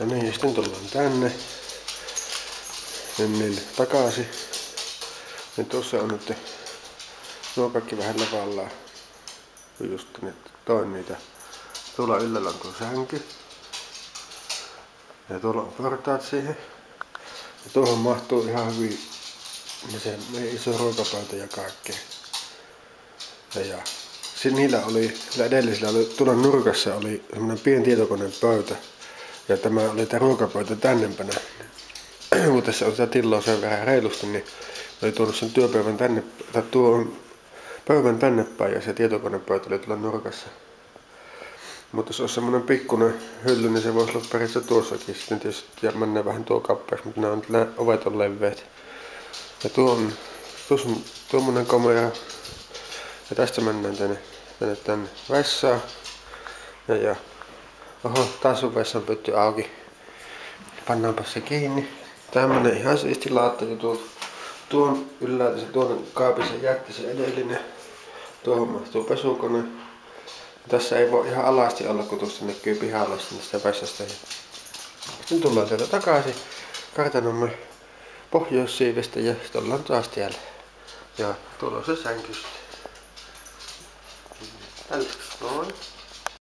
Ja niin, sitten tullaan tänne. Niin takaisin. Ja tuossa on nyt nuo kaikki vähän levallaan. Just nyt toin niitä. Tuolla yllällä on tuo sänky. Ja tuolla on portaat siihen. Ja tuohon mahtuu ihan hyvin se meidän iso ruokapöytä ja kaikkea. Ja niillä edellisillä oli, tuolla nurkassa oli semmonen pieni tietokoneen pöytä. Ja tämä oli tämä ruokapöytä tännempänä. Kun tässä on sitä tilaa sen vähän reilusti, niin oli tuonut sen työpöydän tänne, tai tuon pöydän tänne päin ja se tietokonepöytä oli tuolla nurkassa. Mutta jos olisi semmonen pikkuinen hylly, niin se voisi olla periaatteessa tuossakin sitten tietysti, ja mennään vähän tuo kappeeksi, mutta nämä on ovet on leveät. Ja tuossa on tuommoinen kamera. Ja tästä mennään tänne vessaan. Ja oho, taas on vessan pytty auki. Pannaanpa se kiinni. Tämmönen ihan siisti laatta jo tuon ylläältä se tuon kaapissa jätti se edellinen. Tuohon mahtuu pesukone. Tässä ei voi ihan alasti olla, kun tuosta näkyy pihalle sinne sitä vessasta. Sitten tullaan sieltä takaisin Kartanomme pohjoissiivestä ja sitten ollaan taas täällä. Ja tuolla on se sänky. Tällä. Noin.